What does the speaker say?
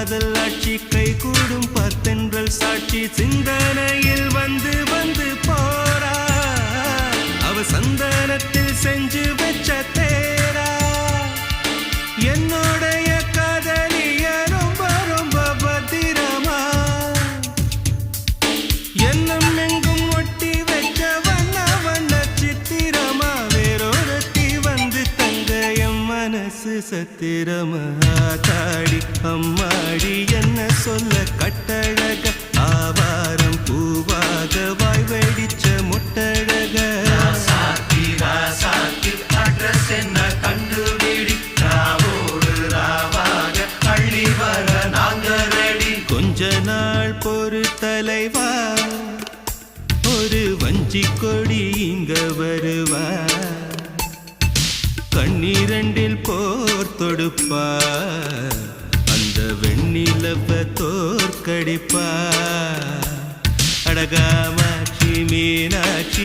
காதல் ஆட்சி கை கூடும் பத்தென்றல் சாட்சி சிந்தனையில் வந்து வந்து போறா அவ சந்தனத்தில் செஞ்சு வச்ச தேரா என்னோடைய காதலிய ரொம்ப ரொம்ப பத்திரமா என்னும் எங்கும் ஒட்டி வச்ச வண்ண வண்ண சித்திரமா வேறொருத்தி வந்து தங்க என் மனசு சத்திரமா தாடி அம்மாடி என்ன சொல்ல கட்டழக ஆவாரம் பூவாக வாய் வெடிச்ச முட்டழக அட்ரஸ் என்ன கண்டுபிடி ராவோடு ராவாக அள்ளி வர நாங்க ரெடி கொஞ்ச நாள் பொறு தலைவா ஒரு வஞ்சி கொடி இங்க வருவா கண்ணீரண்டில் போர் தொடுப்பா அந்த வெண்ணிலவ தோற்கடிப்பா அடகாமாட்சி மீனாட்சி